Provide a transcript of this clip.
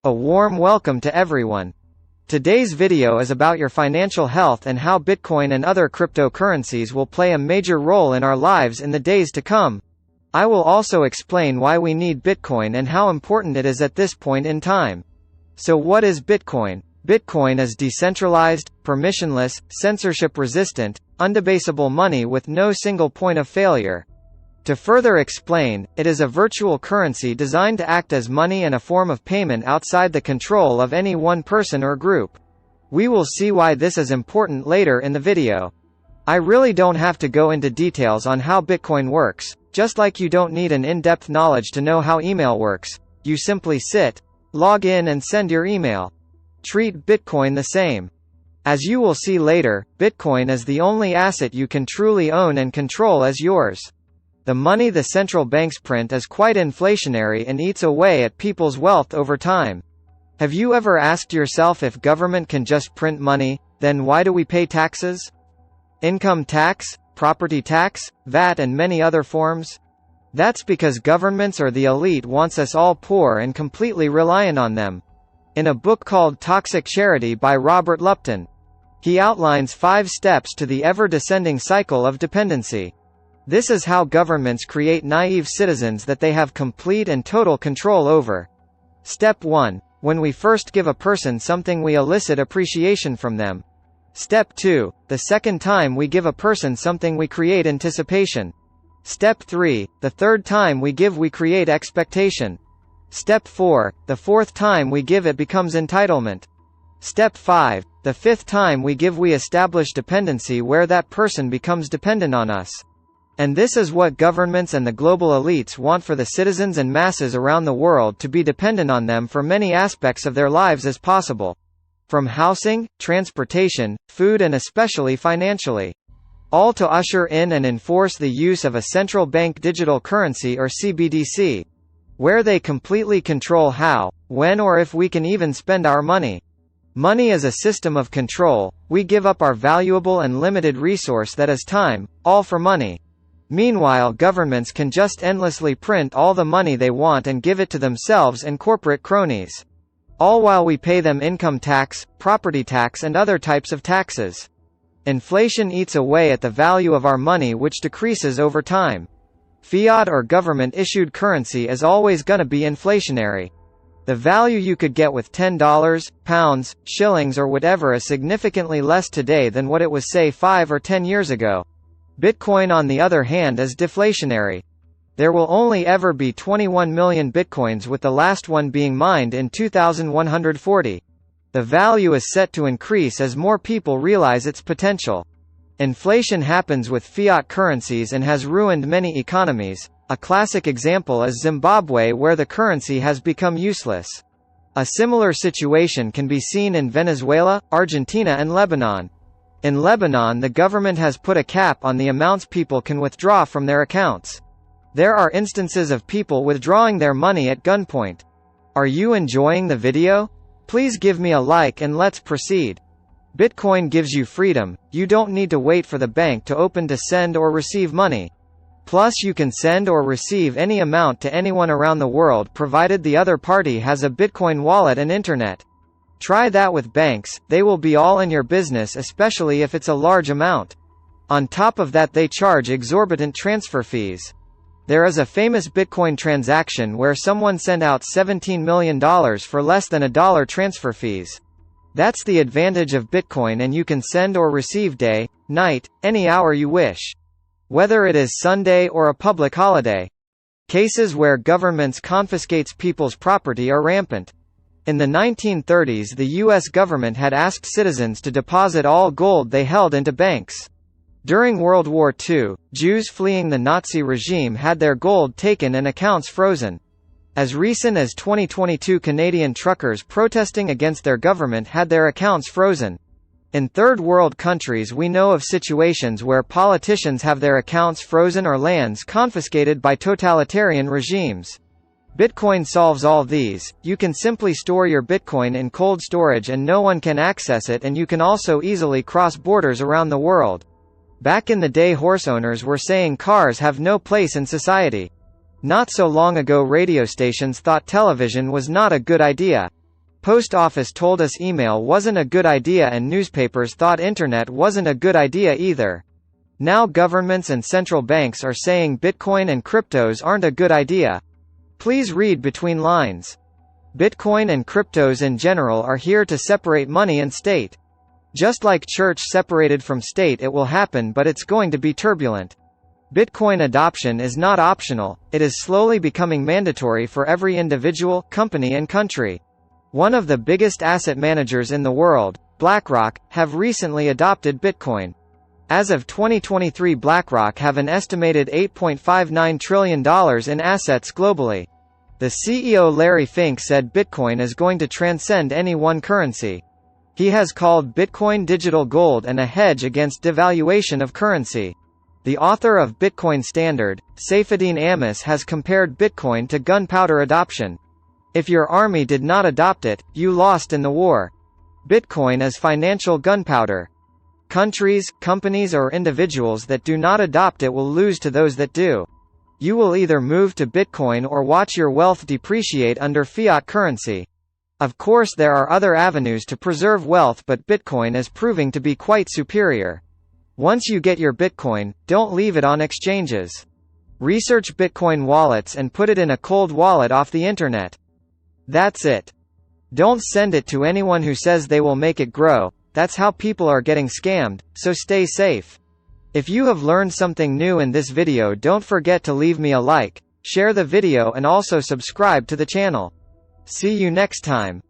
A warm welcome to everyone. Today's video is about your financial health and how Bitcoin and other cryptocurrencies will play a major role in our lives in the days to come. I will also explain why we need Bitcoin and how important it is at this point in time. So what is Bitcoin? Bitcoin is decentralized, permissionless, censorship-resistant, undebasable money with no single point of failure. To further explain, it is a virtual currency designed to act as money and a form of payment outside the control of any one person or group. We will see why this is important later in the video. I really don't have to go into details on how Bitcoin works, just like you don't need an in-depth knowledge to know how email works. You simply sit, log in and send your email. Treat Bitcoin the same. As you will see later, Bitcoin is the only asset you can truly own and control as yours. The money the central banks print is quite inflationary and eats away at people's wealth over time. Have you ever asked yourself if government can just print money, then why do we pay taxes? Income tax, property tax, VAT and many other forms? That's because governments or the elite wants us all poor and completely reliant on them. In a book called Toxic Charity by Robert Lupton, he outlines 5 steps to the ever-descending cycle of dependency. This is how governments create naive citizens that they have complete and total control over. Step 1. When we first give a person something, we elicit appreciation from them. Step 2. The second time we give a person something, we create anticipation. Step 3. The third time we give, we create expectation. Step 4. The fourth time we give, it becomes entitlement. Step 5. The fifth time we give, we establish dependency where that person becomes dependent on us. And this is what governments and the global elites want for the citizens and masses around the world, to be dependent on them for many aspects of their lives as possible. From housing, transportation, food and especially financially. All to usher in and enforce the use of a central bank digital currency or CBDC. Where they completely control how, when or if we can even spend our money. Money is a system of control. We give up our valuable and limited resource that is time, all for money. Meanwhile, governments can just endlessly print all the money they want and give it to themselves and corporate cronies. All while we pay them income tax, property tax and other types of taxes. Inflation eats away at the value of our money, which decreases over time. Fiat or government-issued currency is always gonna be inflationary. The value you could get with $10, pounds, shillings or whatever is significantly less today than what it was, say, 5 or 10 years ago. Bitcoin, on the other hand, is deflationary. There will only ever be 21 million bitcoins, with the last one being mined in 2140. The value is set to increase as more people realize its potential. Inflation happens with fiat currencies and has ruined many economies. A classic example is Zimbabwe, where the currency has become useless. A similar situation can be seen in Venezuela, Argentina and Lebanon. In Lebanon, the government has put a cap on the amounts people can withdraw from their accounts. There are instances of people withdrawing their money at gunpoint. Are you enjoying the video? Please give me a like and let's proceed. Bitcoin gives you freedom. You don't need to wait for the bank to open to send or receive money. Plus, you can send or receive any amount to anyone around the world, provided the other party has a Bitcoin wallet and internet. Try that with banks, they will be all in your business, especially if it's a large amount. On top of that, they charge exorbitant transfer fees. There is a famous Bitcoin transaction where someone sent out $17 million for less than $1 transfer fees. That's the advantage of Bitcoin, and you can send or receive day, night, any hour you wish. Whether it is Sunday or a public holiday. Cases where governments confiscates people's property are rampant. In the 1930s, the U.S. government had asked citizens to deposit all gold they held into banks. During World War II, Jews fleeing the Nazi regime had their gold taken and accounts frozen. As recent as 2022, Canadian truckers protesting against their government had their accounts frozen. In third world countries, we know of situations where politicians have their accounts frozen or lands confiscated by totalitarian regimes. Bitcoin solves all these. You can simply store your Bitcoin in cold storage and no one can access it, and you can also easily cross borders around the world. Back in the day, horse owners were saying cars have no place in society. Not so long ago, radio stations thought television was not a good idea. Post office told us email wasn't a good idea and newspapers thought internet wasn't a good idea either. Now governments and central banks are saying Bitcoin and cryptos aren't a good idea. Please read between lines. Bitcoin and cryptos in general are here to separate money and state. Just like church separated from state, it will happen, but it's going to be turbulent. Bitcoin adoption is not optional, it is slowly becoming mandatory for every individual, company and country. One of the biggest asset managers in the world, BlackRock, have recently adopted Bitcoin. As of 2023, BlackRock have an estimated $8.59 trillion in assets globally. The CEO Larry Fink said Bitcoin is going to transcend any one currency. He has called Bitcoin digital gold and a hedge against devaluation of currency. The author of Bitcoin Standard, Saifedean Ammous, has compared Bitcoin to gunpowder adoption. If your army did not adopt it, you lost in the war. Bitcoin is financial gunpowder. Countries, companies or individuals that do not adopt it will lose to those that do. You will either move to Bitcoin or watch your wealth depreciate under fiat currency. Of course there are other avenues to preserve wealth, but Bitcoin is proving to be quite superior. Once you get your Bitcoin, don't leave it on exchanges. Research Bitcoin wallets and put it in a cold wallet off the internet. That's it. Don't send it to anyone who says they will make it grow. That's how people are getting scammed, so stay safe. If you have learned something new in this video, don't forget to leave me a like, share the video and also subscribe to the channel. See you next time.